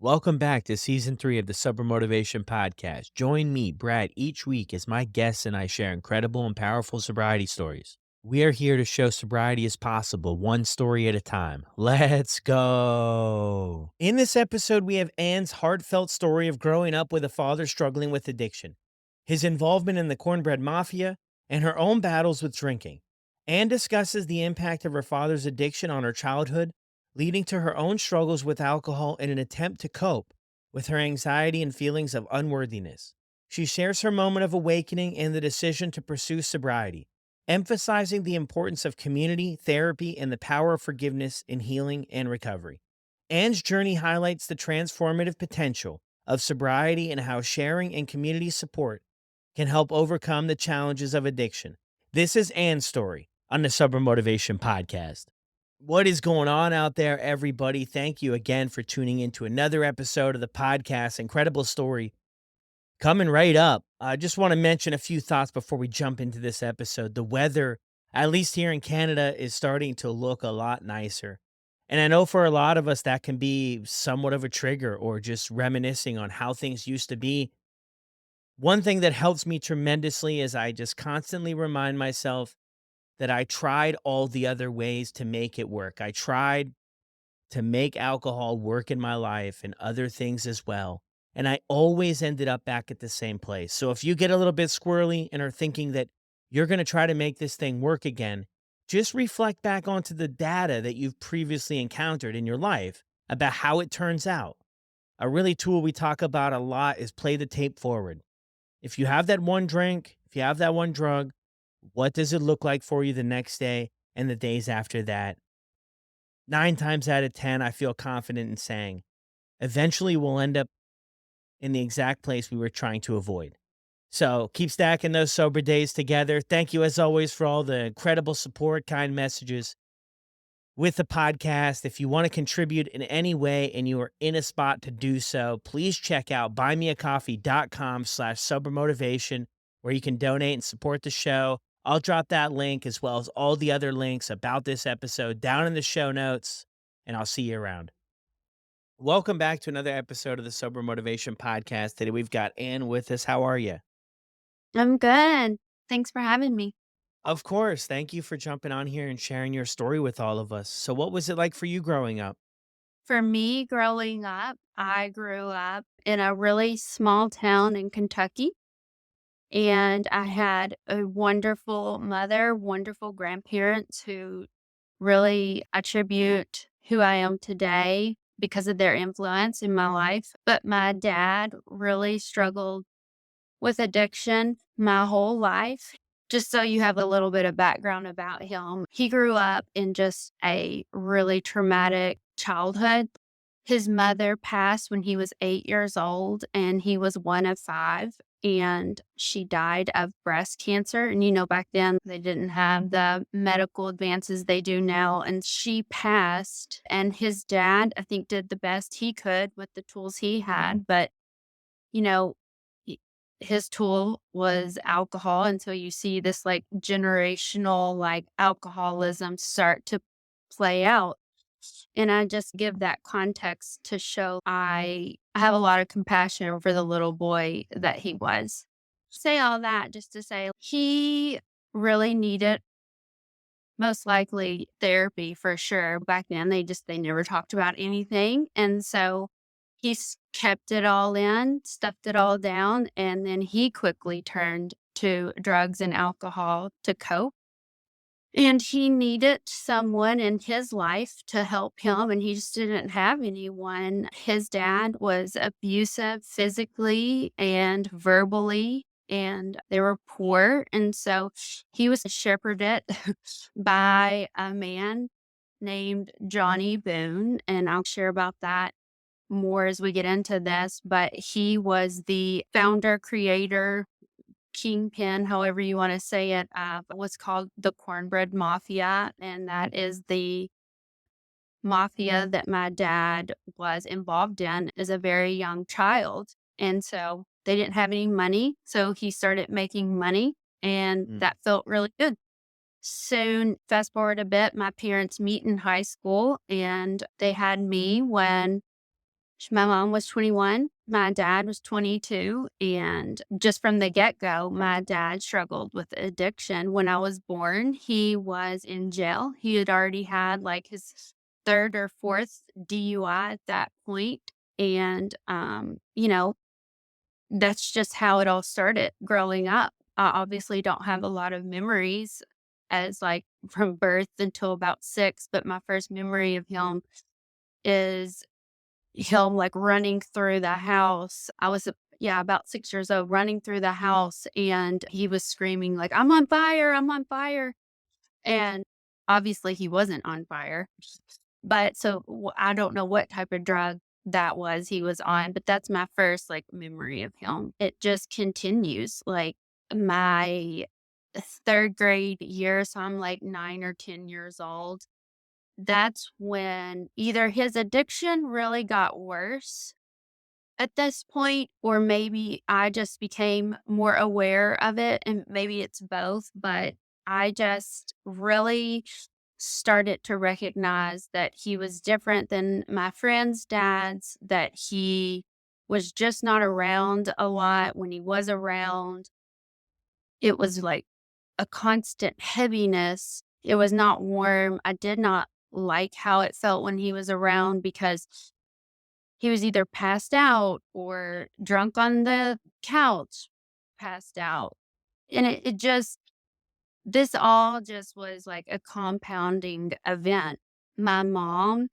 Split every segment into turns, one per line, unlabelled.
Welcome back to season 3 of the Sober Motivation Podcast. Join me, Brad, each week as my guests and I share incredible and powerful sobriety stories. We are here to show sobriety is possible, one story at a time. Let's go. In this episode, we have Anne's heartfelt story of growing up with a father struggling with addiction, his involvement in the Cornbread Mafia, and her own battles with drinking. Anne discusses the impact of her father's addiction on her childhood, leading to her own struggles with alcohol in an attempt to cope with her anxiety and feelings of unworthiness. She shares her moment of awakening and the decision to pursue sobriety, emphasizing the importance of community, therapy, and the power of forgiveness in healing and recovery. Anne's journey highlights the transformative potential of sobriety and how sharing and community support can help overcome the challenges of addiction. This is Anne's story on the Sober Motivation Podcast. What is going on out there, everybody? Thank you again for tuning into another episode of the podcast. Incredible story coming right up. I just want to mention a few thoughts before we jump into this episode. The weather, at least here in Canada, is starting to look a lot nicer. And I know for a lot of us that can be somewhat of a trigger or just reminiscing on how things used to be. One thing that helps me tremendously is I just constantly remind myself that I tried all the other ways to make it work. I tried to make alcohol work in my life and other things as well. And I always ended up back at the same place. So if you get a little bit squirrely and are thinking that you're going to try to make this thing work again, just reflect back onto the data that you've previously encountered in your life about how it turns out. A really tool we talk about a lot is play the tape forward. If you have that one drink, if you have that one drug, what does it look like for you the next day and the days after that? 9 times out of 10, I feel confident in saying, eventually we'll end up in the exact place we were trying to avoid. So keep stacking those sober days together. Thank you, as always, for all the incredible support, kind messages with the podcast. If you want to contribute in any way and you are in a spot to do so, please check out buymeacoffee.com/sobermotivation, where you can donate and support the show. I'll drop that link as well as all the other links about this episode down in the show notes, and I'll see you around. Welcome back to another episode of the Sober Motivation Podcast. Today we've got Anne with us. How are you?
I'm good. Thanks for having me.
Of course. Thank you for jumping on here and sharing your story with all of us. So what was it like for you growing up?
For me, growing up, I grew up in a really small town in Kentucky, and I had a wonderful mother, wonderful grandparents who really attribute who I am today because of their influence in my life. But my dad really struggled with addiction my whole life. Just so you have a little bit of background about him, he grew up in just a really traumatic childhood. His mother passed when he was 8 years old, and he was one of five. And she died of breast cancer. And, back then they didn't have the medical advances they do now. And she passed. And his dad, I think, did the best he could with the tools he had. But, you know, he- his tool was alcohol. And so you see this like generational, like alcoholism start to play out. And I just give that context to show I have a lot of compassion for the little boy that he was. Say all that just to say he really needed most likely therapy for sure. Back then they never talked about anything. And so kept it all in, stuffed it all down, and then he quickly turned to drugs and alcohol to cope. And he needed someone in his life to help him, and he just didn't have anyone. His dad was abusive physically and verbally, and they were poor. And so he was shepherded by a man named Johnny Boone. And I'll share about that more as we get into this. But he was the founder, creator, kingpin, however you want to say it, of what's called the Cornbread Mafia. And that is the mafia that my dad was involved in as a very young child. And so they didn't have any money. So he started making money, and
Mm.
that felt really good. Soon, fast forward a bit, my parents meet in high school, and they had me when My mom was 21, my dad was 22, and just from the get-go, my dad struggled with addiction. When I was born, he was in jail. He had already had, like, his 3rd or 4th DUI at that point, and, that's just how it all started growing up. I obviously don't have a lot of memories as, like, from birth until about 6, but my first memory of him is him, like, running through the house. I was, yeah, about 6 years old, running through the house, and he was screaming, like, "I'm on fire, I'm on fire." And obviously, he wasn't on fire. But so I don't know what type of drug that was he was on, but that's my first, like, memory of him. It just continues, like, my 3rd grade year, so I'm, like, 9 or 10 years old. That's when either his addiction really got worse at this point, or maybe I just became more aware of it, and maybe it's both, but I just really started to recognize that he was different than my friends' dads, that he was just not around a lot. When he was around, it was like a constant heaviness. It was not warm. I did not like how it felt when he was around because he was either passed out or drunk on the couch, passed out. And it just, this all just was like a compounding event. My mom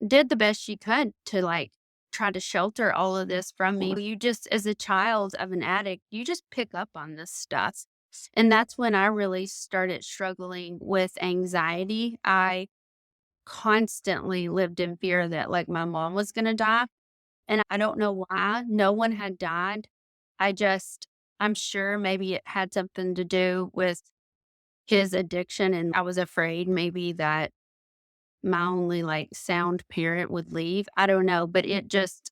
did the best she could to, like, try to shelter all of this from me. You just, as a child of an addict, you just pick up on this stuff. And that's when I really started struggling with anxiety. I constantly lived in fear that, like, my mom was gonna die, and I don't know why. No one had died. I just, I'm sure maybe it had something to do with his addiction, and I was afraid maybe that my only, like, sound parent would leave. I don't know, but it just,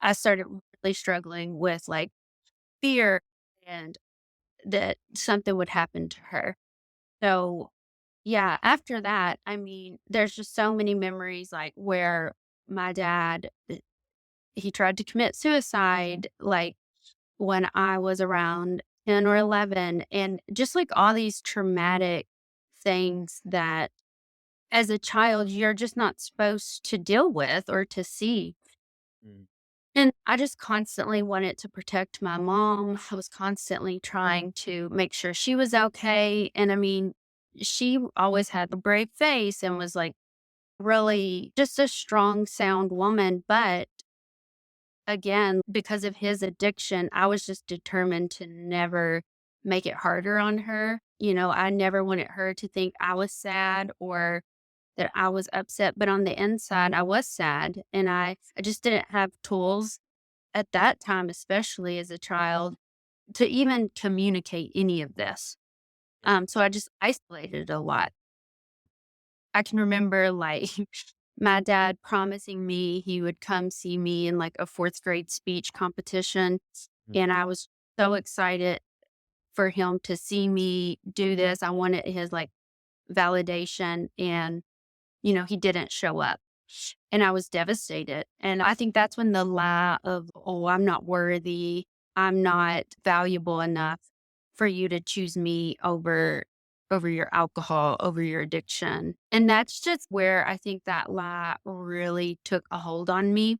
I started really struggling with, like, fear and that something would happen to her. So, yeah, after that, I mean, there's just so many memories, like, where my dad, he tried to commit suicide, like, when I was around 10 or 11, and just, like, all these traumatic things that as a child, you're just not supposed to deal with or to see.
Mm.
And I just constantly wanted to protect my mom. I was constantly trying to make sure she was okay. And I mean, she always had a brave face and was like really just a strong, sound woman. But again, because of his addiction, I was just determined to never make it harder on her. I never wanted her to think I was sad or that I was upset, but on the inside, I was sad, and I just didn't have tools at that time, especially as a child, to even communicate any of this. So I just isolated a lot. I can remember, like, my dad promising me he would come see me in, like, a 4th grade speech competition,
Mm.
and I was so excited for him to see me do this. I wanted his, like, validation, and he didn't show up. And I was devastated. And I think that's when the lie of, "Oh, I'm not worthy. I'm not valuable enough for you to choose me over your alcohol, over your addiction." And that's just where I think that lie really took a hold on me.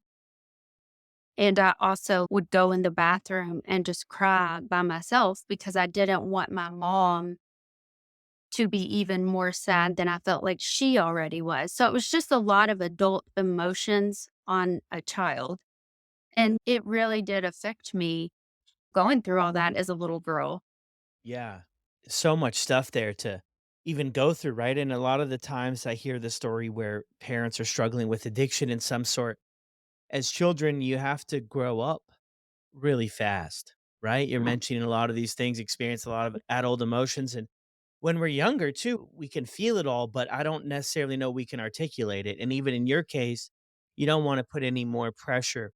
And I also would go in the bathroom and just cry by myself because I didn't want my mom to be even more sad than I felt like she already was. So it was just a lot of adult emotions on a child. And it really did affect me going through all that as a little girl.
Yeah. So much stuff there to even go through, right? And a lot of the times I hear the story where parents are struggling with addiction in some sort. As children, you have to grow up really fast, right? You're mentioning a lot of these things, experience a lot of adult emotions. And when we're younger, too, we can feel it all, but I don't necessarily know we can articulate it. And even in your case, you don't want to put any more pressure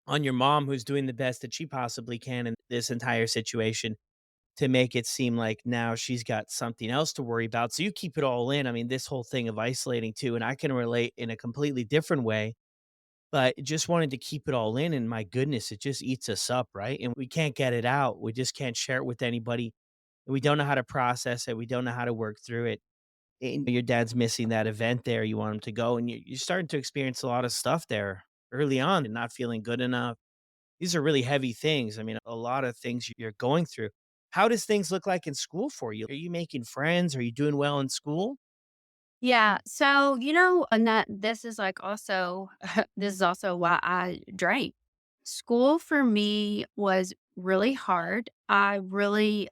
on your mom, who's doing the best that she possibly can in this entire situation, to make it seem like now she's got something else to worry about. So you keep it all in. I mean, this whole thing of isolating too, and I can relate in a completely different way. but just wanted to keep it all in, and my goodness, it just eats us up, right? And we can't get it out. We just can't share it with anybody. We don't know how to process it. We don't know how to work through it. And your dad's missing that event there. You want him to go, and you're starting to experience a lot of stuff there early on and not feeling good enough. These are really heavy things. I mean, a lot of things you're going through. How does things look like in school for you? Are you making friends? Are you doing well in school?
Yeah. So, and that this is like also, this is also why I drank. School for me was really hard. I really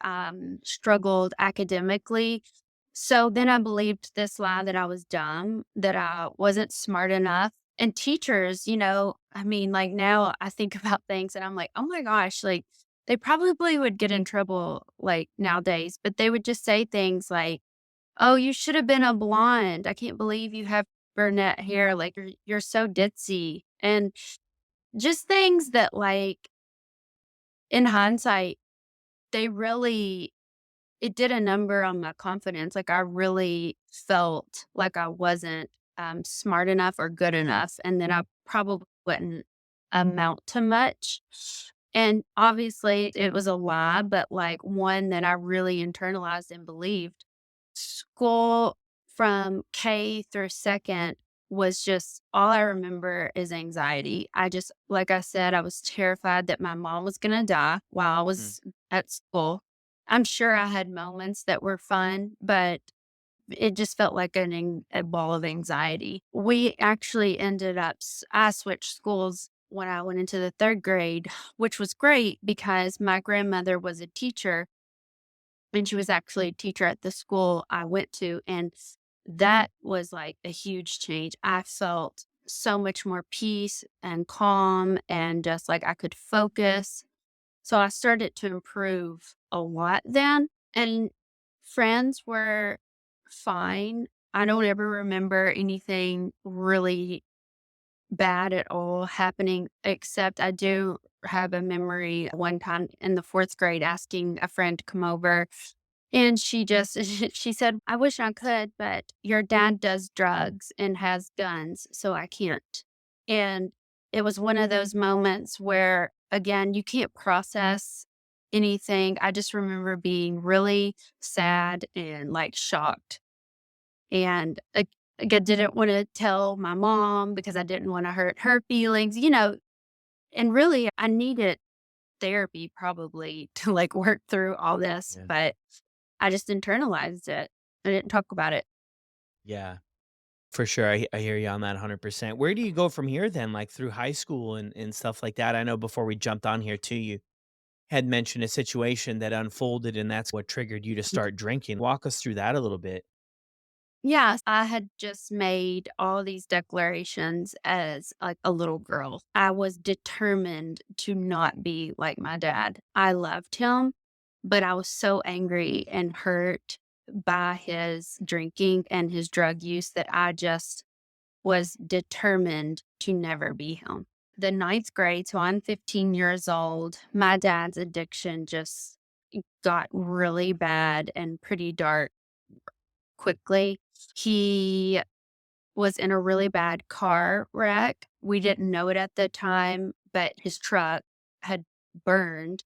struggled academically. So then I believed this lie that I was dumb, that I wasn't smart enough. And teachers, I mean, like now I think about things and I'm like, oh my gosh, like they probably would get in trouble like nowadays, but they would just say things like, "Oh, you should have been a blonde. I can't believe you have brunette hair. Like, you're so ditzy." And just things that, like, in hindsight, they really it did a number on my confidence. Like, I really felt like I wasn't, smart enough or good enough, and then I probably wouldn't amount to much. And, obviously, it was a lie, but, like, one that I really internalized and believed. School from K through 2nd was just all I remember is anxiety. I just like I said, I was terrified that my mom was gonna die while I
Mm.
was at school. I'm sure I had moments that were fun, but it just felt like a ball of anxiety. We actually ended up I switched schools when I went into the 3rd grade, which was great because my grandmother was a teacher and she was actually a teacher at the school I went to, and that was, like, a huge change. I felt so much more peace and calm and just, like, I could focus. So I started to improve a lot then, and friends were fine. I don't ever remember anything really bad at all happening, except I do have a memory one time in the 4th grade asking a friend to come over and she just she said, "I wish I could, but your dad does drugs and has guns, so I can't." And it was one of those moments where, again, you can't process anything. I just remember being really sad and, like, shocked. And, I didn't wanna tell my mom because I didn't wanna hurt her feelings, and really, I needed therapy probably to, like, work through all this,
Yeah.
but I just internalized it. I didn't talk about it.
Yeah. For sure. I hear you on that 100%. Where do you go from here then, like through high school and stuff like that? I know before we jumped on here too, you had mentioned a situation that unfolded and that's what triggered you to start drinking. Walk us through that a little bit.
Yes, I had just made all these declarations as like a little girl. I was determined to not be like my dad. I loved him, but I was so angry and hurt by his drinking and his drug use that I just was determined to never be him. The ninth grade, so I'm 15 years old, my dad's addiction just got really bad and pretty dark quickly. He was in a really bad car wreck. We didn't know it at the time, but his truck had burned.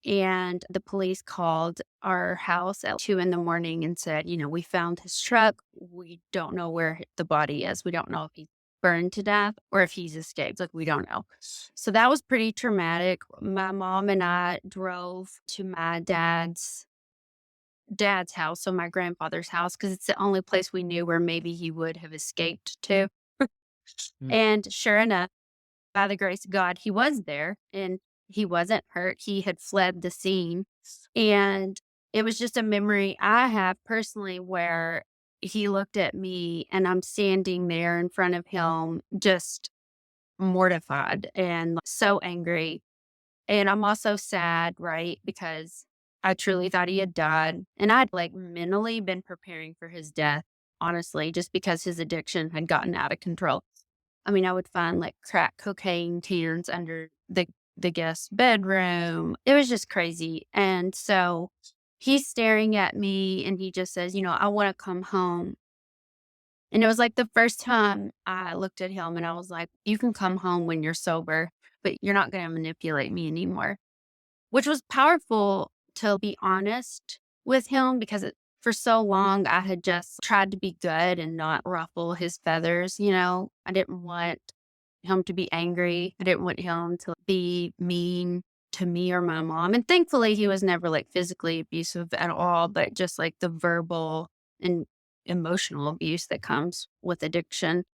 And the police called our house at 2 in the morning and said, we found his truck. We don't know where the body is. We don't know if he burned to death or if he's escaped. Like, we don't know. So that was pretty traumatic. My mom and I drove to my dad's house, so my grandfather's house, because it's the only place we knew where maybe he would have escaped to.
Mm.
And sure enough, by the grace of God, he was there and he wasn't hurt. He had fled the scene. And it was just a memory I have personally where he looked at me and I'm standing there in front of him, just mortified and so angry. And I'm also sad, right? Because I truly thought he had died. And I'd like mentally been preparing for his death, honestly, just because his addiction had gotten out of control. I mean, I would find like crack cocaine cans under the guest bedroom. It was just crazy. And so he's staring at me and he just says, I want to come home. And it was like the first time I looked at him and I was like, "You can come home when you're sober, but you're not gonna manipulate me anymore." Which was powerful to be honest with him because for so long I had just tried to be good and not ruffle his feathers, you know? I didn't want him to be angry. I didn't want him to be mean to me or my mom. And thankfully, he was never like physically abusive at all, but just like the verbal and emotional abuse that comes with addiction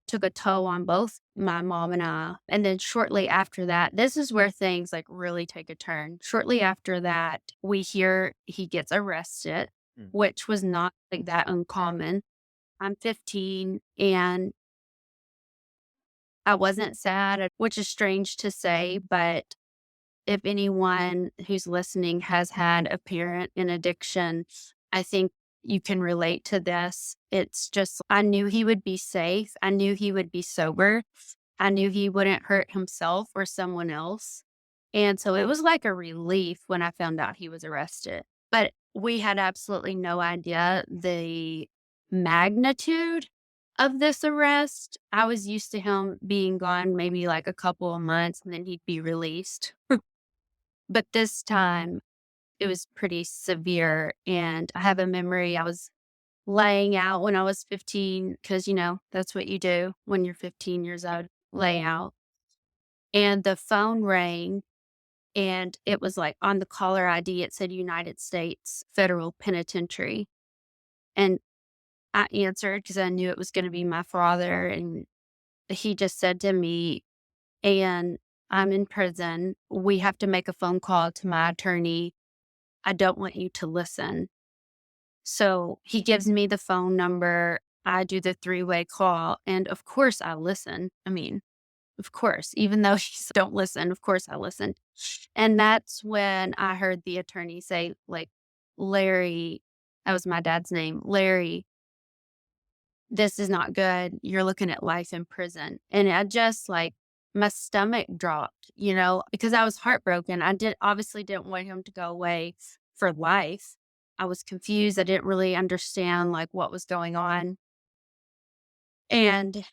took a toll on both my mom and I. And then shortly after that, this is where things like really take a turn. Shortly after that, we hear he gets arrested,
Mm.
which was not like that uncommon. I'm 15 and I wasn't sad, which is strange to say, but if anyone who's listening has had a parent in addiction, I think you can relate to this. It's just, I knew he would be safe. I knew he would be sober. I knew he wouldn't hurt himself or someone else. And so it was like a relief when I found out he was arrested. But we had absolutely no idea the magnitude of this arrest. I was used to him being gone maybe like a couple of months and then he'd be released. But this time it was pretty severe. And I have a memory I was laying out when I was 15, because, you know, that's what you do when you're 15 years old, lay out. And the phone rang and it was like on the caller ID, it said United States Federal Penitentiary. And I answered because I knew it was going to be my father. And he just said to me, "And I'm in prison. We have to make a phone call to my attorney. I don't want you to listen." So he gives me the phone number. I do the three-way call. And of course I listen. I mean, of course, even though he's don't listen, of course I listened. And that's when I heard the attorney say, like, "Larry," that was my dad's name, "Larry, this is not good. You're looking at life in prison." And I just like, my stomach dropped, you know, because I was heartbroken. I obviously didn't want him to go away for life. I was confused. I didn't really understand like what was going on. And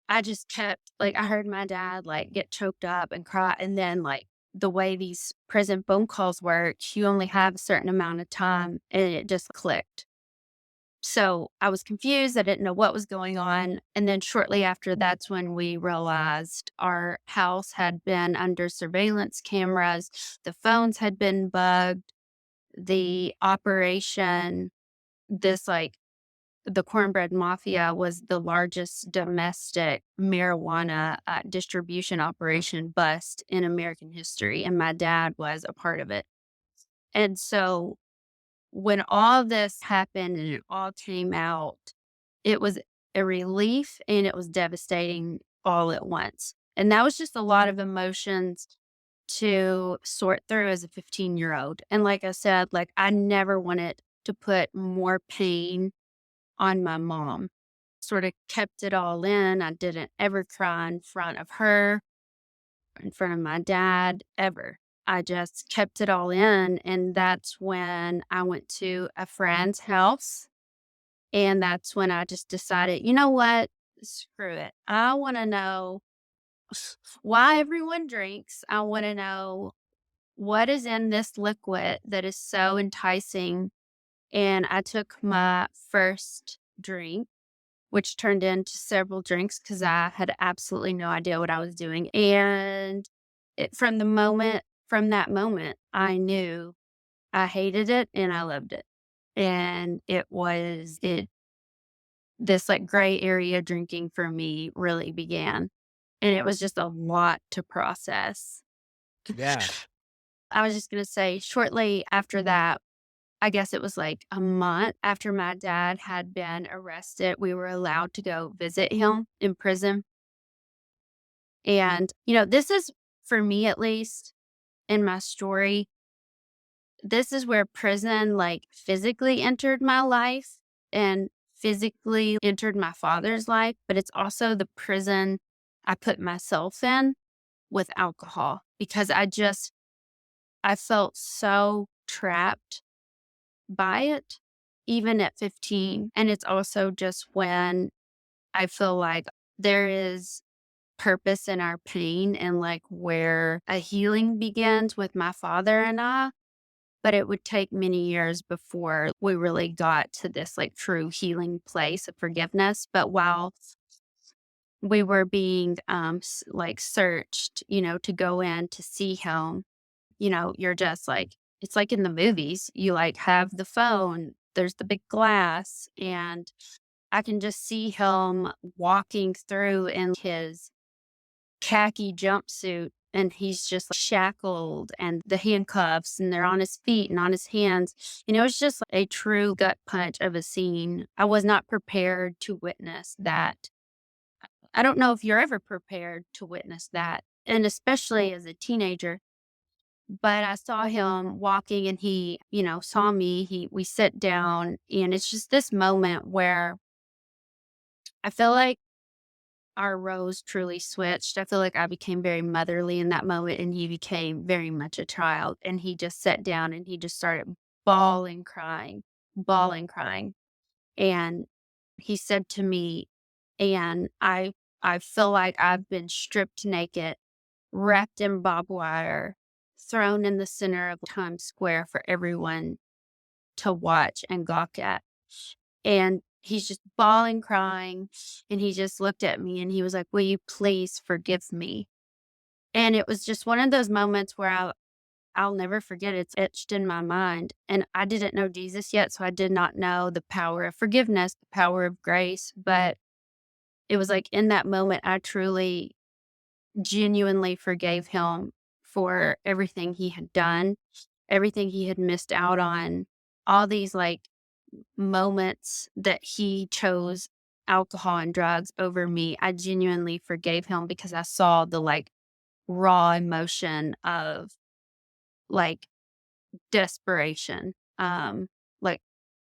I just kept like, I heard my dad like get choked up and cry. And then like the way these prison phone calls work, you only have a certain amount of time and it just clicked. So I was confused. I didn't know what was going on. And then shortly after, that's when we realized our house had been under surveillance cameras. The phones had been bugged. The operation, this like the Cornbread Mafia was the largest domestic marijuana distribution operation bust in American history. And my dad was a part of it. And so when all this happened and it all came out, it was a relief and it was devastating all at once. And that was just a lot of emotions to sort through as a 15-year-old. And like I said, like I never wanted to put more pain on my mom. Sort of kept it all in. I didn't ever cry in front of her, in front of my dad, ever. I just kept it all in. And that's when I went to a friend's house. And that's when I just decided, you know what? Screw it. I want to know why everyone drinks. I want to know what is in this liquid that is so enticing. And I took my first drink, which turned into several drinks because I had absolutely no idea what I was doing. And from that moment, I knew I hated it and I loved it. And this like gray area drinking for me really began. And it was just a lot to process.
Yeah.
I was just going to say, shortly after that, I guess it was like a month after my dad had been arrested, we were allowed to go visit him in prison. And, you know, this is for me, at least in my story, this is where prison like physically entered my life and physically entered my father's life. But it's also the prison I put myself in with alcohol because I felt so trapped by it, even at 15. And it's also just when I feel like there is purpose in our pain and like where a healing begins with my father and I. But it would take many years before we really got to this like true healing place of forgiveness. But while we were being like searched, to go in to see him, you're just like, it's like in the movies, you like have the phone, there's the big glass, and I can just see him walking through in his khaki jumpsuit, and he's just shackled and the handcuffs, and they're on his feet and on his hands. It was just a true gut punch of a scene. I was not prepared to witness that. I don't know if you're ever prepared to witness that, and especially as a teenager. But I saw him walking and he, saw me. We sit down, and it's just this moment where I feel like our roles truly switched. I feel like I became very motherly in that moment, and he became very much a child. And he just sat down and he just started bawling, crying, bawling, crying. And he said to me, and I feel like I've been stripped naked, wrapped in barbed wire, thrown in the center of Times Square for everyone to watch and gawk at. And he's just bawling, crying, and he just looked at me and he was like, "Will you please forgive me?" And it was just one of those moments where I'll never forget. It's etched in my mind. And I didn't know Jesus yet, so I did not know the power of forgiveness, the power of grace. But it was like in that moment, I truly, genuinely forgave him for everything he had done, everything he had missed out on, all these like moments that he chose alcohol and drugs over me. I genuinely forgave him because I saw the like raw emotion of like desperation, like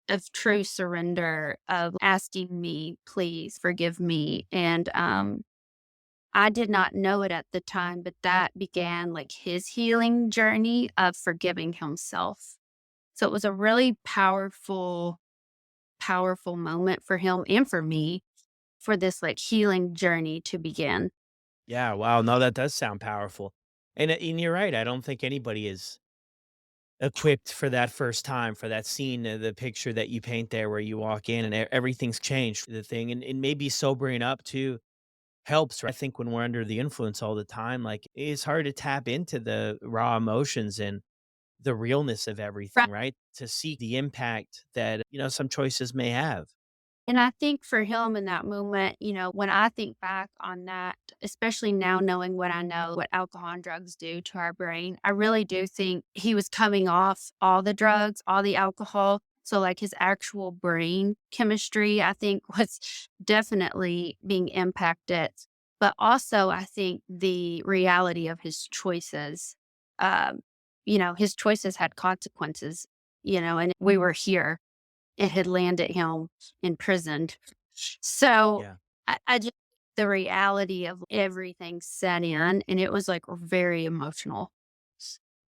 of true surrender, of asking me, please forgive me. And I did not know it at the time, but that began like his healing journey of forgiving himself. So it was a really powerful moment for him and for me for this like healing journey to begin.
Yeah, wow, no, that does sound powerful. And you're right, I don't think anybody is equipped for that first time, for that scene, the picture that you paint there where you walk in and everything's changed, the thing, and maybe sobering up too helps, right? I think when we're under the influence all the time, like, it's hard to tap into the raw emotions and the realness of everything, right? To see the impact that, some choices may have.
And I think for him in that moment, when I think back on that, especially now knowing what I know, what alcohol and drugs do to our brain, I really do think he was coming off all the drugs, all the alcohol. So, like his actual brain chemistry, I think was definitely being impacted. But also, I think the reality of his choices, um, his choices had consequences, and we were here. It had landed him imprisoned. So,
Yeah.
I just the reality of everything set in, and it was, like, very emotional.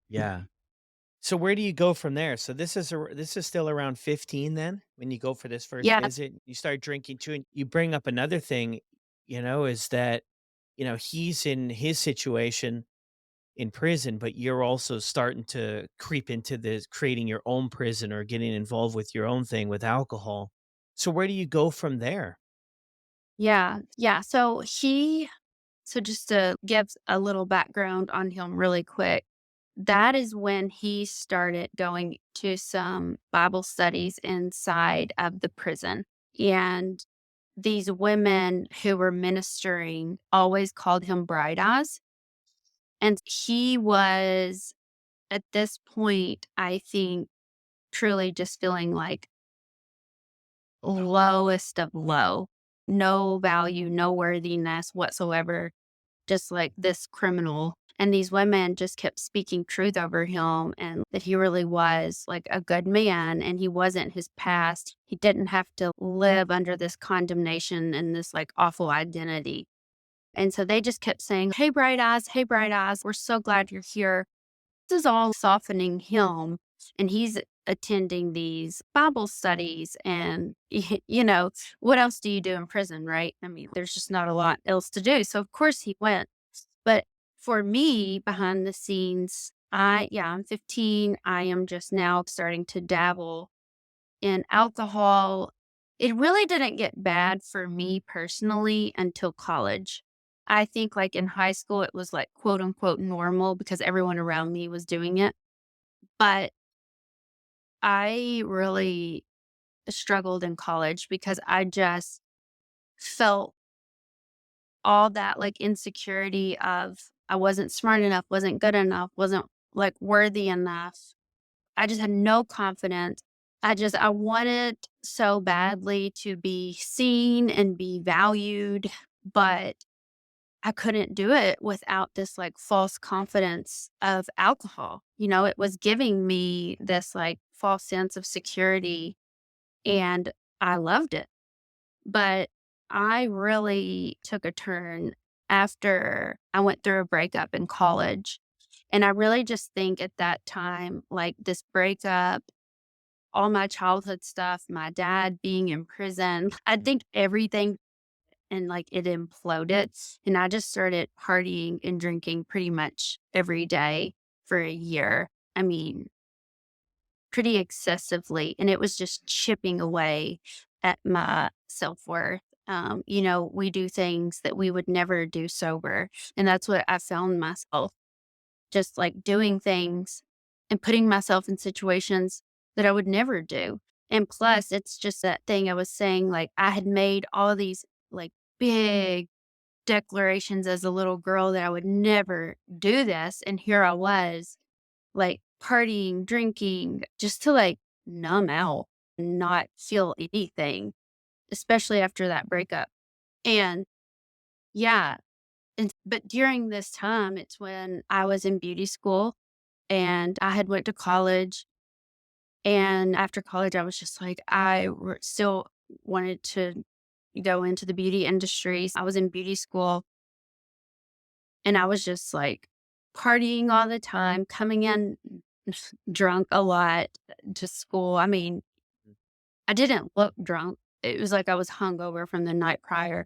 Yeah. So where do you go from there? So this is still around 15 then when you go for this first
Yeah,
visit. You start drinking too, and you bring up another thing, is that, he's in his situation in prison, but you're also starting to creep into this creating your own prison or getting involved with your own thing with alcohol. So where do you go from there?
yeah. So just to give a little background on him really quick, that is when he started going to some Bible studies inside of the prison, and these women who were ministering always called him Bright Eyes, and he was, at this point, I think, truly just feeling like lowest of low, no value, no worthiness whatsoever, just like this criminal. And these women just kept speaking truth over him and that he really was like a good man and he wasn't his past. He didn't have to live under this condemnation and this like awful identity. And so they just kept saying, hey, bright eyes, we're so glad you're here. This is all softening him. And he's attending these Bible studies and, what else do you do in prison, right? I mean, there's just not a lot else to do. So of course he went. But for me, behind the scenes, I'm 15. I am just now starting to dabble in alcohol. It really didn't get bad for me personally until college. I think like in high school, it was like quote unquote normal because everyone around me was doing it. But I really struggled in college because I just felt all that like insecurity of I wasn't smart enough, wasn't good enough, wasn't like worthy enough. I just had no confidence. I wanted so badly to be seen and be valued, but I couldn't do it without this like false confidence of alcohol. It was giving me this like false sense of security and I loved it. But I really took a turn after I went through a breakup in college. And I really just think at that time, like this breakup, all my childhood stuff, my dad being in prison, I think everything and like it imploded. And I just started partying and drinking pretty much every day for a year. I mean, pretty excessively. And it was just chipping away at my self worth. We do things that we would never do sober. And that's what I found myself just like doing things and putting myself in situations that I would never do. And plus, it's just that thing I was saying, like, I had made all these like big declarations as a little girl that I would never do this. And here I was, like partying, drinking, just to like numb out and not feel anything, especially after that breakup. And yeah, but during this time, it's when I was in beauty school and I had went to college. And after college, I was just like, still wanted to go into the beauty industry. I was in beauty school and I was just like partying all the time, coming in drunk a lot to school. I mean, I didn't look drunk. It was like I was hungover from the night prior.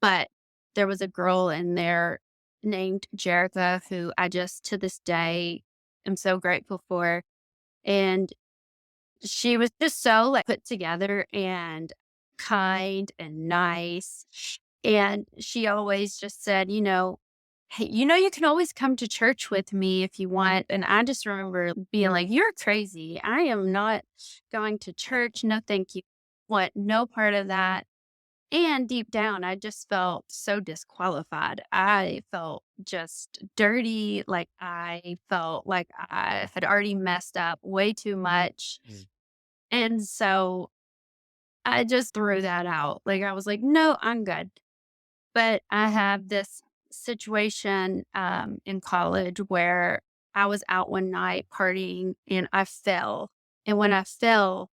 But there was a girl in there named Jerica who I just to this day am so grateful for. And she was just so like put together and kind and nice. And she always just said, hey, you can always come to church with me if you want. And I just remember being like, you're crazy. I am not going to church. No, thank you. Want no part of that. And deep down, I just felt so disqualified. I felt just dirty. Like I felt like I had already messed up way too much. And so I just threw that out. Like I was like, no, I'm good. But I have this situation in college where I was out one night partying and I fell. And when I fell,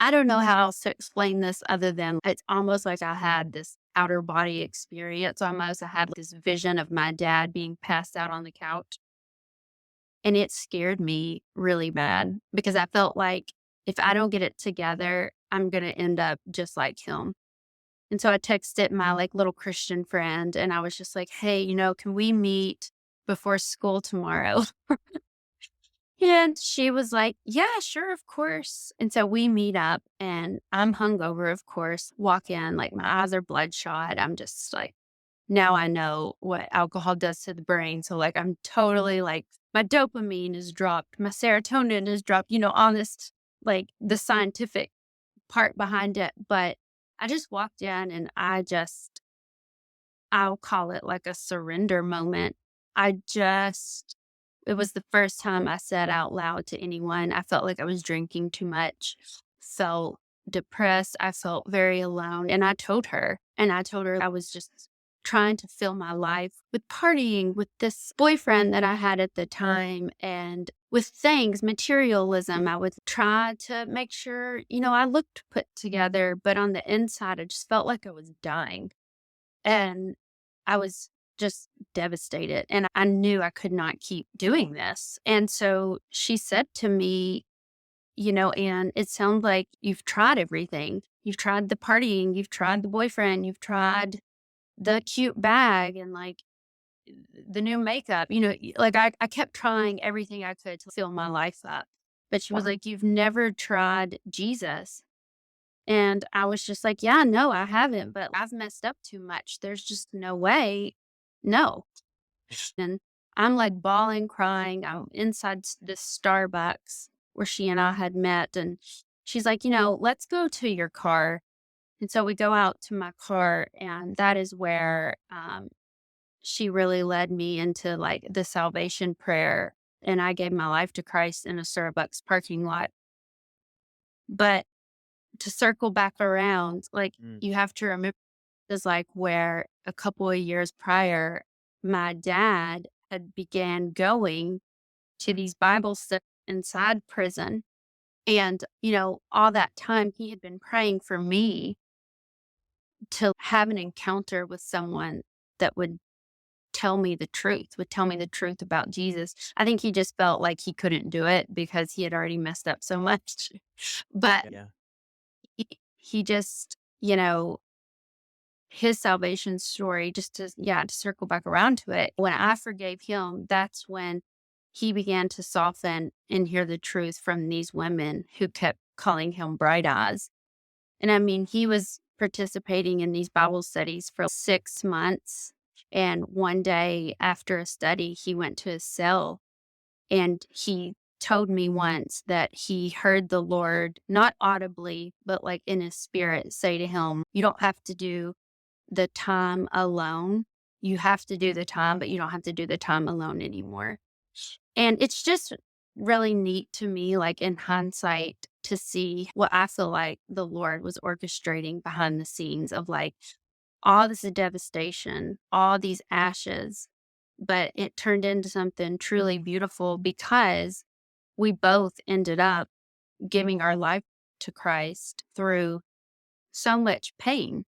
I don't know how else to explain this other than it's almost like I had this outer body experience. Almost, I had this vision of my dad being passed out on the couch. And it scared me really bad because I felt like if I don't get it together, I'm going to end up just like him. And so I texted my like little Christian friend and I was just like, hey, can we meet before school tomorrow? And she was like, yeah, sure, of course. And so we meet up and I'm hungover, of course, walk in, like my eyes are bloodshot. I'm just like, now I know what alcohol does to the brain. So like I'm totally like my dopamine is dropped, my serotonin is dropped, honest, like the scientific part behind it. But I just walked in and I'll call it like a surrender moment. It was the first time I said out loud to anyone, I felt like I was drinking too much, felt depressed. I felt very alone. And I told her I was just trying to fill my life with partying with this boyfriend that I had at the time and with things, materialism. I would try to make sure, I looked put together, but on the inside, I just felt like I was dying. And I was just devastated, and I knew I could not keep doing this. And so she said to me, and it sounds like you've tried everything. You've tried the partying, you've tried the boyfriend, you've tried the cute bag and like the new makeup, like I kept trying everything I could to fill my life up. But she was like, "You've never tried Jesus." And I was just like, "Yeah, no, I haven't, but I've messed up too much. There's just no way. No." And I'm like bawling, crying. I'm inside this Starbucks where she and I had met. And she's like, "Let's go to your car." And so we go out to my car, and that is where she really led me into like the salvation prayer. And I gave my life to Christ in a Starbucks parking lot. But to circle back around, like
Mm.
you have to remember is like where a couple of years prior, my dad had began going to these Bible studies inside prison. And, all that time he had been praying for me to have an encounter with someone that would tell me the truth about Jesus. I think he just felt like he couldn't do it because he had already messed up so much. But
Yeah.
he just, his salvation story, just to circle back around to it, when I forgave him, that's when he began to soften and hear the truth from these women who kept calling him bright eyes. And I mean, he was participating in these Bible studies for 6 months. And one day after a study, he went to his cell and he told me once that he heard the Lord, not audibly, but like in his spirit, say to him, "You don't have to do the time alone. You have to do the time, but you don't have to do the time alone anymore." And it's just really neat to me, like in hindsight, to see what I feel like the Lord was orchestrating behind the scenes of like all this devastation, all these ashes, but it turned into something truly beautiful because we both ended up giving our life to Christ through so much pain.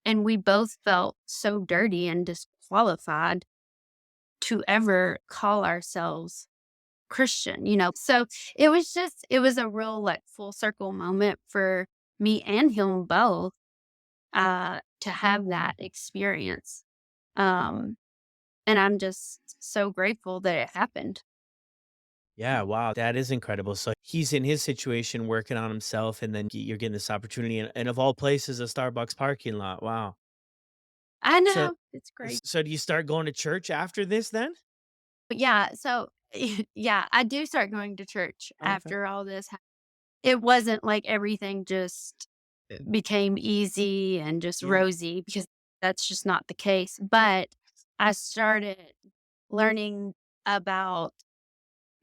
And we both felt so dirty and disqualified to ever call ourselves Christian, So it was a real like full circle moment for me and him both to have that experience. Um and I'm just so grateful that it happened.
Yeah, wow, that is incredible. So he's in his situation working on himself, and then you're getting this opportunity, and of all places, a Starbucks parking lot. Wow.
I
So,
know, it's great.
so do you start going to church after this then?
But yeah, so yeah, I do start going to church
Okay.
after all this. It wasn't like everything just became easy and just
Yeah.
rosy because that's just not the case. But I started learning about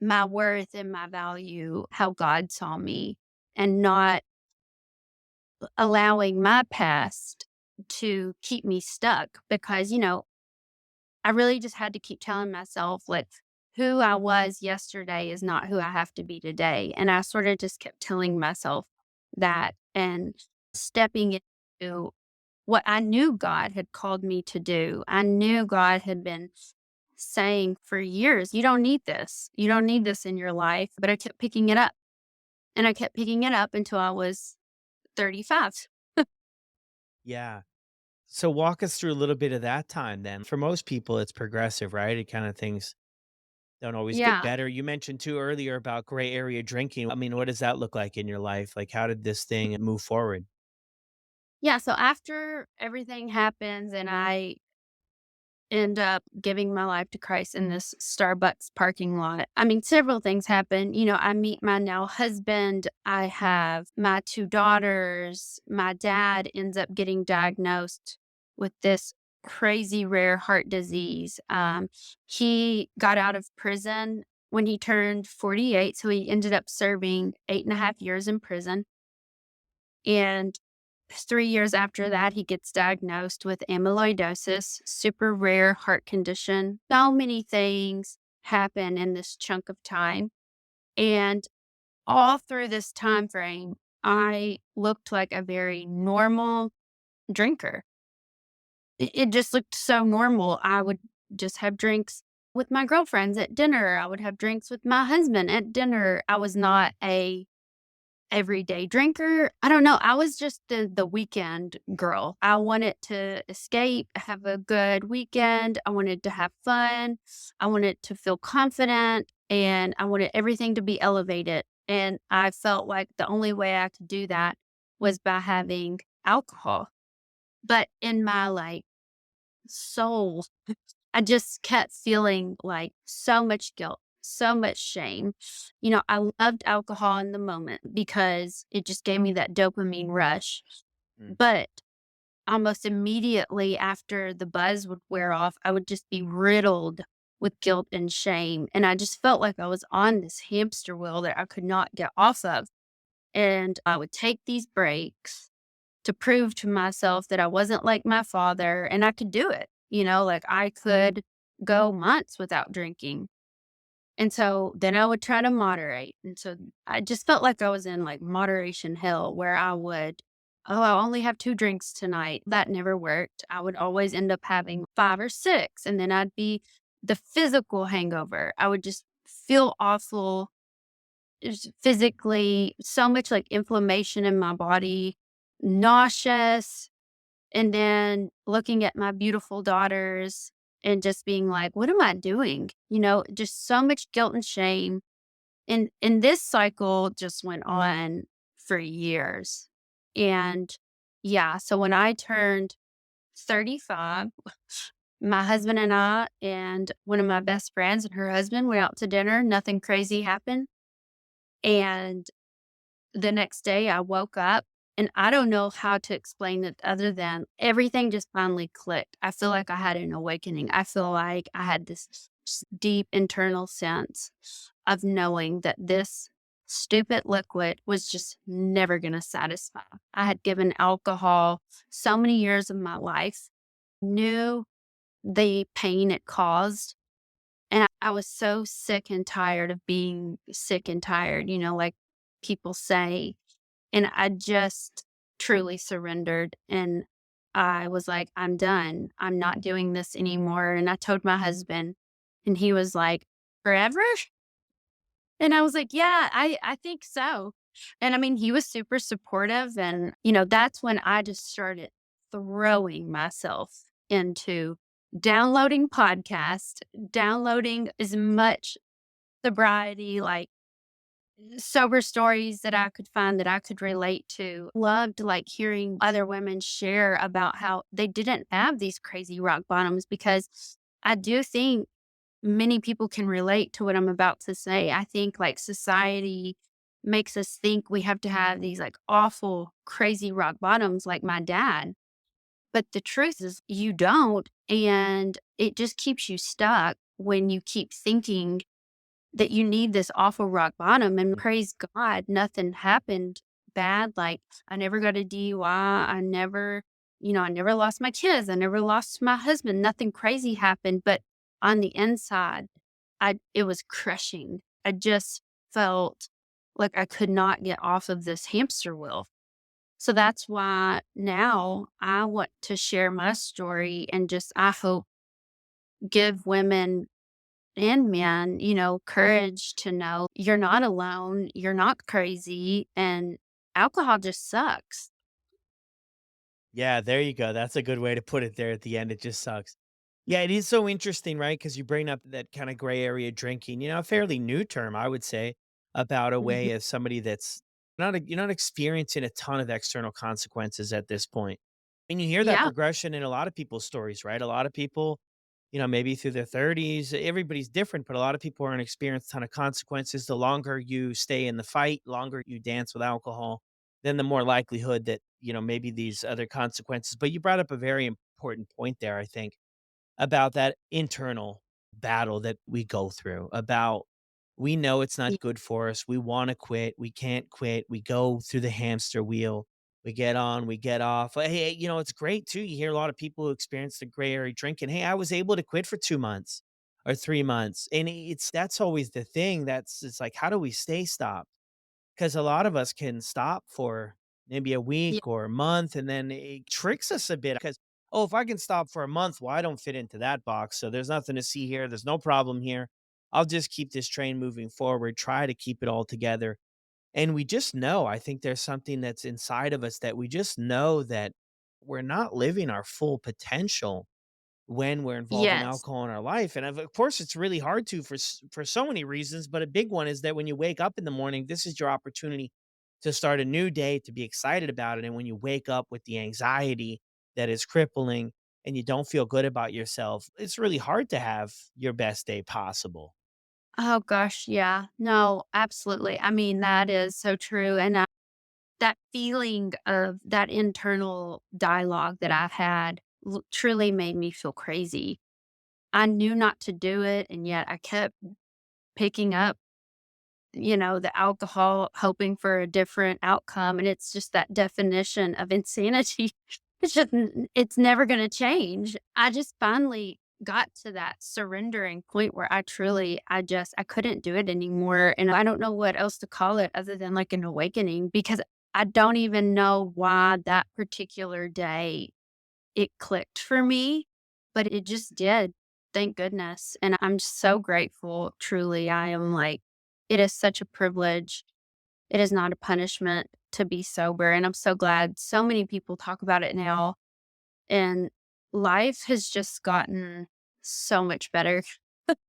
my worth and my value, how God saw me, and not allowing my past to keep me stuck because, I really just had to keep telling myself, like, who I was yesterday is not who I have to be today. And I sort of just kept telling myself that and stepping into what I knew God had called me to do. I knew God had been saying for years, "You don't need this. You don't need this in your life." But I kept picking it up and I kept picking it up until I was 35.
Yeah. So walk us through a little bit of that time then. For most people, it's progressive, right? It kind of things don't always get
Yeah.
better. You mentioned too earlier about gray area drinking. I mean, what does that look like in your life? Like, how did this thing move forward?
Yeah. So after everything happens and I end up giving my life to Christ in this Starbucks parking lot. I mean, several things happen. I meet my now husband. I have my two daughters. My dad ends up getting diagnosed with this crazy rare heart disease. He got out of prison when he turned 48. So he ended up serving 8.5 years in prison. And 3 years after that, he gets diagnosed with amyloidosis, super rare heart condition. So many things happen in this chunk of time. And all through this time frame, I looked like a very normal drinker. It just looked so normal. I would just have drinks with my girlfriends at dinner. I would have drinks with my husband at dinner. I was not a everyday drinker. I don't know. I was just the weekend girl. I wanted to escape, have a good weekend. I wanted to have fun. I wanted to feel confident and I wanted everything to be elevated. And I felt like the only way I could do that was by having alcohol. But in my like soul, I just kept feeling like so much guilt, so much shame. I loved alcohol in the moment because it just gave me that dopamine rush.
Mm.
But almost immediately after the buzz would wear off, I would just be riddled with guilt and shame. And I just felt like I was on this hamster wheel that I could not get off of. And I would take these breaks to prove to myself that I wasn't like my father and I could do it. Like I could go months without drinking. And so then I would try to moderate. And so I just felt like I was in like moderation hell where I would, oh, I'll only have 2 drinks tonight. That never worked. I would always end up having 5 or 6. And then I'd be the physical hangover. I would just feel awful, just physically, so much like inflammation in my body, nauseous, and then looking at my beautiful daughters and just being like, "What am I doing?" Just so much guilt and shame. And this cycle just went on for years. And yeah, so when I turned 35, my husband and I and one of my best friends and her husband went out to dinner. Nothing crazy happened. And the next day, I woke up and I don't know how to explain it other than everything just finally clicked. I feel like I had an awakening. I feel like I had this deep internal sense of knowing that this stupid liquid was just never going to satisfy. I had given alcohol so many years of my life, knew the pain it caused. And I was so sick and tired of being sick and tired, like people say, and I just truly surrendered and I was like, "I'm done. I'm not doing this anymore." And I told my husband and he was like, "Forever?" And I was like, "Yeah, I think so." And I mean, he was super supportive and, that's when I just started throwing myself into downloading podcasts, downloading as much sobriety, like sober stories that I could find that I could relate to. Loved like hearing other women share about how they didn't have these crazy rock bottoms because I do think many people can relate to what I'm about to say. I think like society makes us think we have to have these like awful, crazy rock bottoms like my dad. But the truth is you don't. And it just keeps you stuck when you keep thinking that you need this awful rock bottom, and praise God, nothing happened bad, like, I never got a DUI, I never lost my kids, I never lost my husband, nothing crazy happened, but on the inside, it was crushing. I just felt like I could not get off of this hamster wheel. So that's why now I want to share my story and just, I hope, give women and men, courage to know you're not alone, you're not crazy, and alcohol just sucks.
Yeah, there you go. That's a good way to put it there at the end. It just sucks. Yeah, it is so interesting, right? Because you bring up that kind of gray area drinking, a fairly new term, I would say, about a
Mhm.
way of somebody that's you're not experiencing a ton of external consequences at this point. And you hear that
Yeah,
progression in a lot of people's stories, right? A lot of people, maybe through their 30s, everybody's different, but a lot of people aren't experiencing a ton of consequences. The longer you stay in the fight, longer you dance with alcohol, then the more likelihood that, maybe these other consequences. But you brought up a very important point there, I think about that internal battle that we go through, about we know it's
yeah,
not good for us. We want to quit. We can't quit. We go through the hamster wheel. We get on, we get off. Hey, it's great too. You hear a lot of people who experience the gray area drinking. Hey, I was able to quit for 2 months or 3 months. And that's always the thing. It's like, how do we stay stopped? 'Cause a lot of us can stop for maybe a
yeah,
week or a month, and then it tricks us a bit. Because, "Oh, if I can stop for a month, well, I don't fit into that box, so there's nothing to see here, there's no problem here. I'll just keep this train moving forward, try to keep it all together." And we just know, I think there's something that's inside of us that we just know that we're not living our full potential when we're involving
Yes.
alcohol in our life. And of course, it's really hard to for so many reasons. But a big one is that when you wake up in the morning, this is your opportunity to start a new day, to be excited about it. And when you wake up with the anxiety that is crippling and you don't feel good about yourself, it's really hard to have your best day possible.
Oh gosh, yeah. No, absolutely. I mean, that is so true. And that feeling of that internal dialogue that I had truly made me feel crazy. I knew not to do it, and yet I kept picking up, the alcohol, hoping for a different outcome. And it's just that definition of insanity. It's just, it's never going to change. I just finally got to that surrendering point where I couldn't do it anymore. And I don't know what else to call it other than like an awakening, because I don't even know why that particular day it clicked for me, but it just did. Thank goodness. And I'm so grateful. Truly. I am like, it is such a privilege. It is not a punishment to be sober. And I'm so glad so many people talk about it now. And life has just gotten so much better.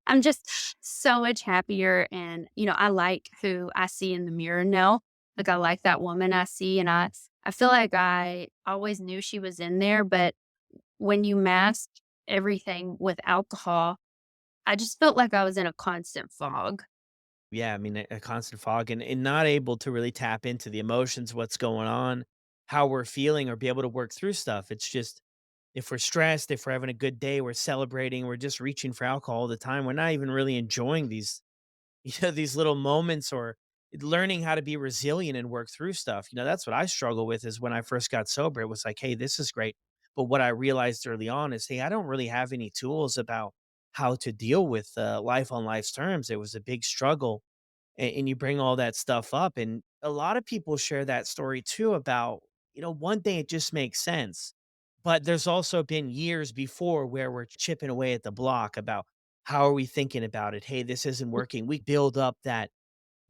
I'm just so much happier. And, I like who I see in the mirror now. Like, I like that woman I see. And I feel like I always knew she was in there, but when you mask everything with alcohol, I just felt like I was in a constant fog.
Yeah, I mean, a constant fog and not able to really tap into the emotions, what's going on, how we're feeling, or be able to work through stuff. It's just if we're stressed, if we're having a good day, we're celebrating, we're just reaching for alcohol all the time. We're not even really enjoying these, these little moments or learning how to be resilient and work through stuff. That's what I struggle with is when I first got sober, it was like, hey, this is great. But what I realized early on is, hey, I don't really have any tools about how to deal with life on life's terms. It was a big struggle and you bring all that stuff up. And a lot of people share that story too about, one thing, it just makes sense. But there's also been years before where we're chipping away at the block about how are we thinking about it? Hey, this isn't working. We build up that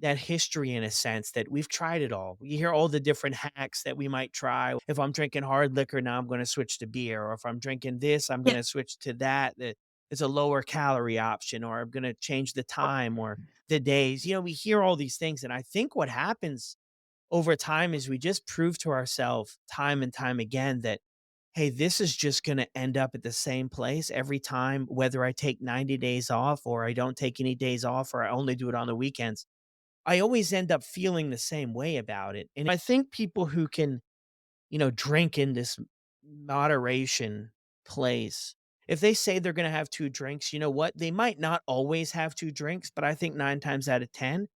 history in a sense that we've tried it all. You hear all the different hacks that we might try. If I'm drinking hard liquor, now I'm going to switch to beer. Or if I'm drinking this, I'm
Yeah.
going to switch to that. That is a lower calorie option, or I'm going to change the time or the days. We hear all these things. And I think what happens over time is we just prove to ourselves time and time again that, hey, this is just going to end up at the same place every time, whether I take 90 days off or I don't take any days off or I only do it on the weekends. I always end up feeling the same way about it. And I think people who can, drink in this moderation place, if they say they're going to have two drinks, you know what? They might not always have two drinks, but I think nine times out of 10,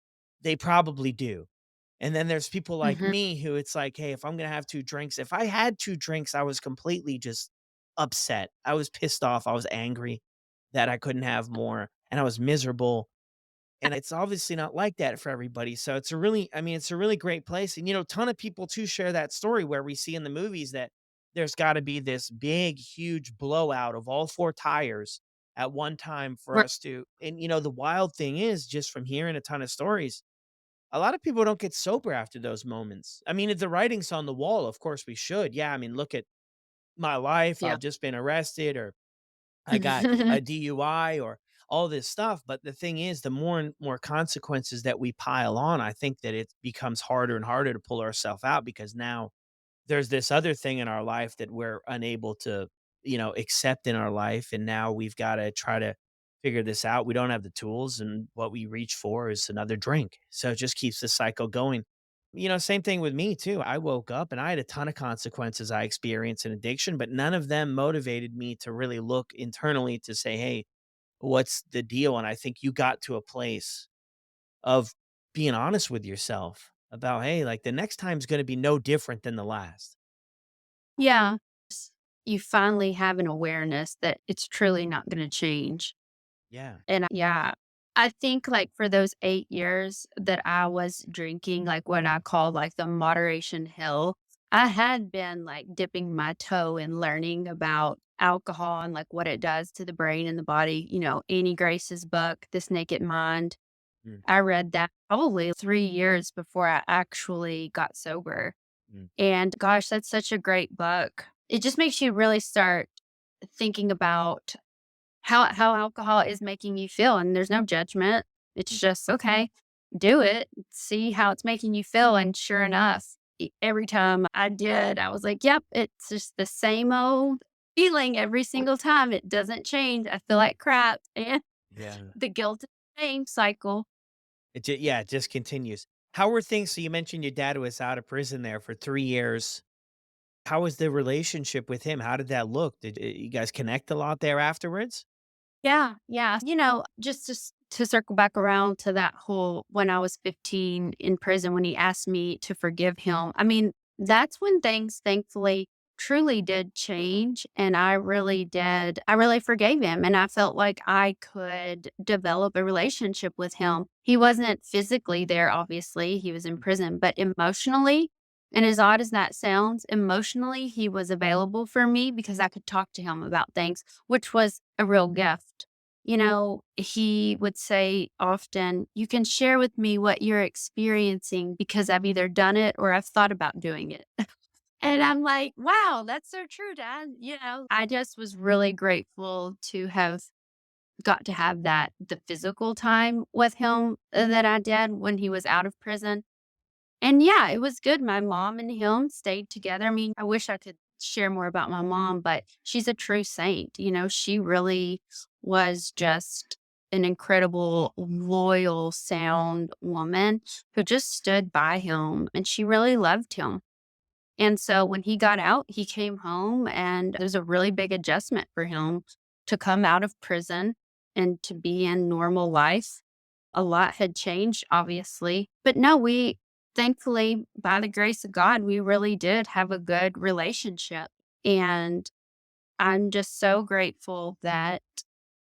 they probably do. And then there's people like
Mhm.
me who it's like, hey, if I'm going to have two drinks, if I had two drinks, I was completely just upset. I was pissed off. I was angry that I couldn't have more and I was miserable, and it's obviously not like that for everybody. So it's a really, I mean, it's a really great place. And, ton of people too share that story where we see in the movies that there's got to be this big, huge blowout of all four tires at one time for
Right.
us to. And, the wild thing is just from hearing a ton of stories, a lot of people don't get sober after those moments. I mean, if the writing's on the wall, of course we should. Yeah. I mean, look at my life.
Yeah.
I've just been arrested or I got a DUI or all this stuff. But the thing is, the more and more consequences that we pile on, I think that it becomes harder and harder to pull ourselves out because now there's this other thing in our life that we're unable to, accept in our life. And now we've got to try to figure this out. We don't have the tools. And what we reach for is another drink. So it just keeps the cycle going. Same thing with me too. I woke up and I had a ton of consequences I experienced in addiction, but none of them motivated me to really look internally to say, hey, what's the deal? And I think you got to a place of being honest with yourself about, hey, like the next time's going to be no different than the last.
Yeah. You finally have an awareness that it's truly not going to change.
Yeah.
And yeah, I think like for those 8 years that I was drinking, like what I call like the moderation hill, I had been like dipping my toe in learning about alcohol and like what it does to the brain and the body. Annie Grace's book, This Naked Mind.
Mm,
I read that probably 3 years before I actually got sober.
mm.
And gosh, that's such a great book. It just makes you really start thinking about how alcohol is making you feel, and there's no judgment. It's just, okay, do it, see how it's making you feel, and sure enough, every time I did, I was like, "Yep, it's just the same old feeling every single time. It doesn't change. I feel like crap." And
Yeah.
the guilt and shame cycle.
Yeah, it just continues. How were things so you mentioned your dad was out of prison there for 3 years. How was the relationship with him? How did that look? Did, you guys connect a lot there afterwards?
Yeah, yeah. Just to circle back around to that whole when I was 15 in prison when he asked me to forgive him. I mean, that's when things thankfully truly did change and I really forgave him and I felt like I could develop a relationship with him. He wasn't physically there obviously, he was in prison, but emotionally, and as odd as that sounds, emotionally he was available for me because I could talk to him about things, which was a real gift. He would say often, "You can share with me what you're experiencing because I've either done it or I've thought about doing it." And I'm like, "Wow, that's so true, Dad." I just was really grateful to have got to have the physical time with him that I did when he was out of prison. And yeah, it was good. My mom and him stayed together. I mean, I wish I could share more about my mom, but she's a true saint. She really was just an incredible, loyal, sound woman who just stood by him and she really loved him. And so when he got out, he came home and it was a really big adjustment for him to come out of prison and to be in normal life. A lot had changed, obviously. But no, we thankfully, by the grace of God, we really did have a good relationship. And I'm just so grateful that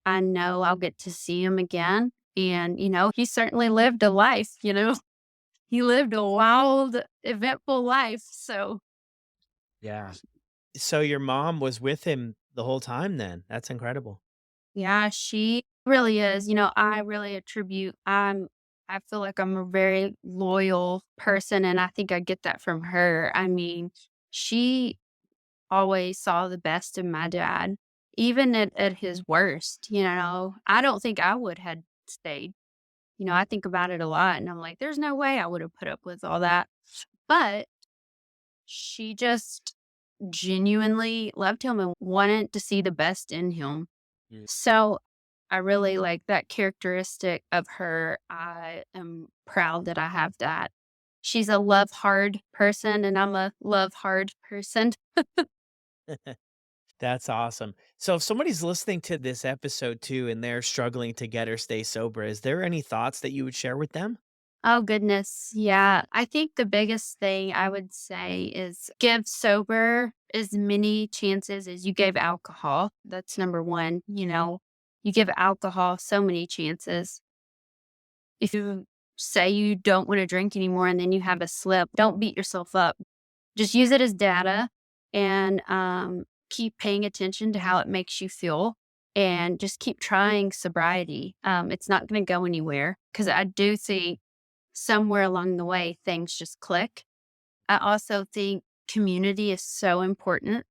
I know I'll get to see him again. And, he certainly lived a life. He lived a wild, eventful life. So,
Yeah. So your mom was with him the whole time then? That's incredible.
yeah, she really is. I really I feel like I'm a very loyal person and I think I get that from her. I mean, she always saw the best in my dad, even at his worst. I don't think I would had stayed. I think about it a lot and I'm like, there's no way I would have put up with all that. But she just genuinely loved him and wanted to see the best in him.
Mm.
So I really like that characteristic of her. I am proud that I have that. She's a love hard person and I'm a love hard person.
That's awesome. So if somebody's listening to this episode too and they're struggling to get or stay sober, is there any thoughts that you would share with them?
Oh goodness. Yeah. I think the biggest thing I would say is give sober as many chances as you gave alcohol. That's number one. You give alcohol so many chances. If you say you don't want to drink anymore and then you have a slip, don't beat yourself up. Just use it as data and keep paying attention to how it makes you feel and just keep trying sobriety. It's not going to go anywhere because I do think somewhere along the way things just click. I also think community is so important.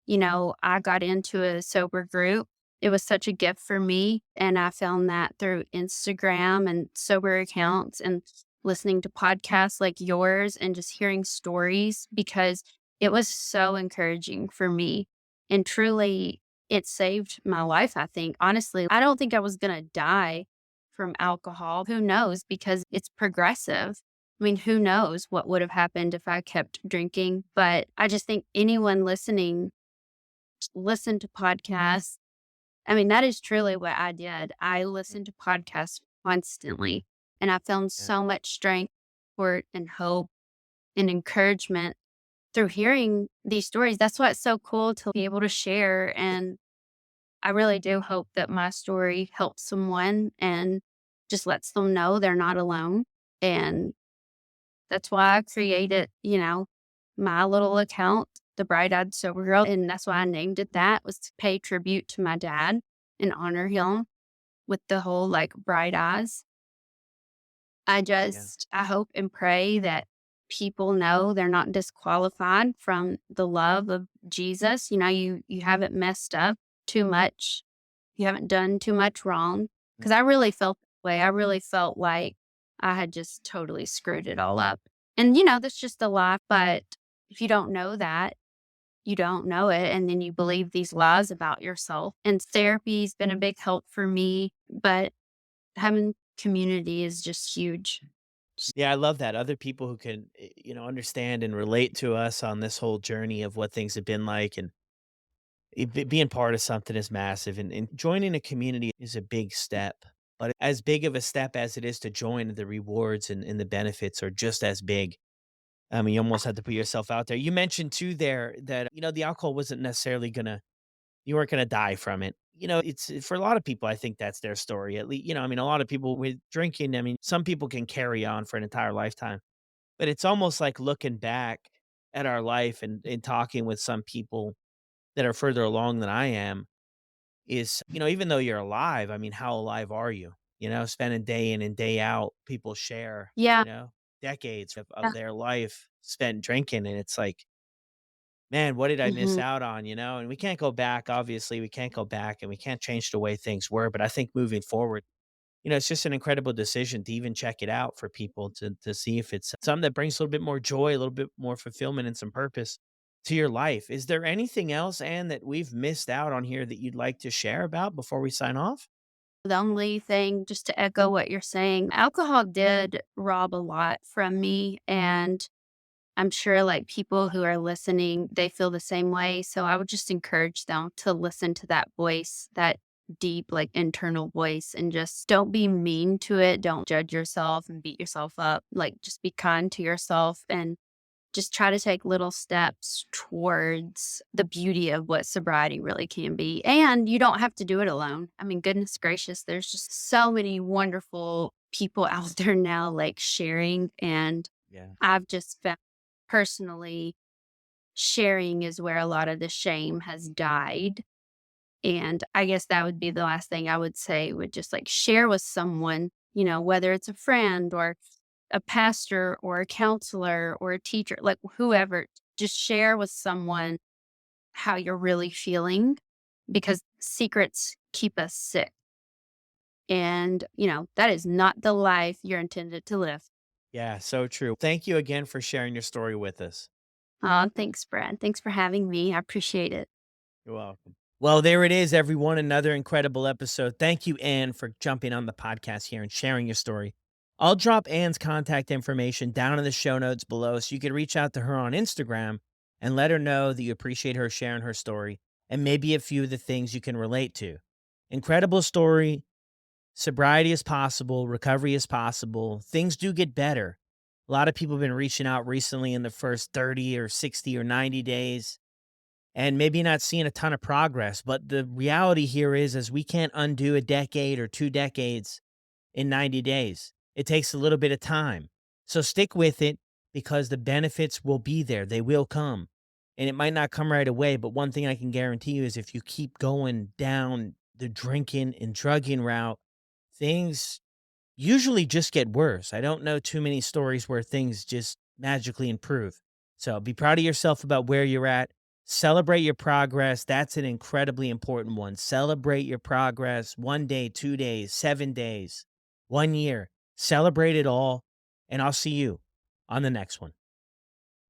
I got into a sober group. It was such a gift for me. And I found that through Instagram and sober accounts and listening to podcasts like yours and just hearing stories because it was so encouraging for me. And truly, it saved my life, I think. Honestly, I don't think I was going to die from alcohol. Who knows? Because it's progressive. I mean, who knows what would have happened if I kept drinking? But I just think anyone listening listen to podcasts. I mean, that is truly what I did. I listened to podcasts constantly, and I found
Yeah.
so much strength, support, and hope and encouragement through hearing these stories. That's why it's so cool to be able to share. And I really do hope that my story helps someone and just lets them know they're not alone. And that's why I created, my little account, The Bright Eyed Sober Girl. And that's why I named it that, was to pay tribute to my dad and honor him with the whole like bright eyes.
Yeah.
I hope and pray that people know they're not disqualified from the love of Jesus. You know, you haven't messed up too much. You haven't done too much wrong.
Mm.
Because I really felt that way. I really felt like I had just totally screwed it all up. And, that's just a lie. But if you don't know that, you don't know it. And then you believe these lies about yourself. And therapy's been a big help for me. But having community is just huge.
Yeah, I love that. Other people who can, understand and relate to us on this whole journey of what things have been like, and being part of something is massive, and joining a community is a big step. But as big of a step as it is to join, the rewards and the benefits are just as big. I mean, you almost have to put yourself out there. You mentioned too there that, the alcohol wasn't necessarily you weren't gonna die from it. It's for a lot of people, I think that's their story. At least, I mean, a lot of people with drinking, I mean, some people can carry on for an entire lifetime, but it's almost like looking back at our life and talking with some people that are further along than I am is, even though you're alive, I mean, how alive are you? Spending day in and day out, people share,
Yeah.
decades of
Yeah.
their life spent drinking. And it's like, man, what did I miss
Mhm.
out on? And we can't go back. Obviously, we can't go back and we can't change the way things were. But I think moving forward, it's just an incredible decision to even check it out for people to see if it's something that brings a little bit more joy, a little bit more fulfillment and some purpose to your life. Is there anything else, Anne, that we've missed out on here that you'd like to share about before we sign off?
The only thing, just to echo what you're saying, alcohol did rob a lot from me. And I'm sure like people who are listening, they feel the same way. So I would just encourage them to listen to that voice, that deep, like internal voice, and just don't be mean to it. Don't judge yourself and beat yourself up. Like just be kind to yourself and just try to take little steps towards the beauty of what sobriety really can be. And you don't have to do it alone. I mean, goodness gracious, there's just so many wonderful people out there now, like sharing. And
Yeah.
I've just found personally, sharing is where a lot of the shame has died. And I guess that would be the last thing I would say, would just like share with someone, whether it's a friend or a pastor or a counselor or a teacher, like whoever, just share with someone how you're really feeling because secrets keep us sick. And, that is not the life you're intended to live.
Yeah, so true. Thank you again for sharing your story with us.
Thanks, Brad. Thanks for having me. I appreciate it.
You're welcome. Well, there it is, everyone. Another incredible episode. Thank you, Anne, for jumping on the podcast here and sharing your story. I'll drop Anne's contact information down in the show notes below so you can reach out to her on Instagram and let her know that you appreciate her sharing her story and maybe a few of the things you can relate to. Incredible story. Sobriety is possible, recovery is possible. Things do get better. A lot of people have been reaching out recently in the first 30 or 60 or 90 days and maybe not seeing a ton of progress. But the reality here is we can't undo a decade or 2 decades in 90 days. It takes a little bit of time. So stick with it because the benefits will be there. They will come. And it might not come right away, but one thing I can guarantee you is if you keep going down the drinking and drugging route, things usually just get worse. I don't know too many stories where things just magically improve. So be proud of yourself about where you're at. Celebrate your progress. That's an incredibly important one. Celebrate your progress 1 day, 2 days, 7 days, 1 year. Celebrate it all. And I'll see you on the next one.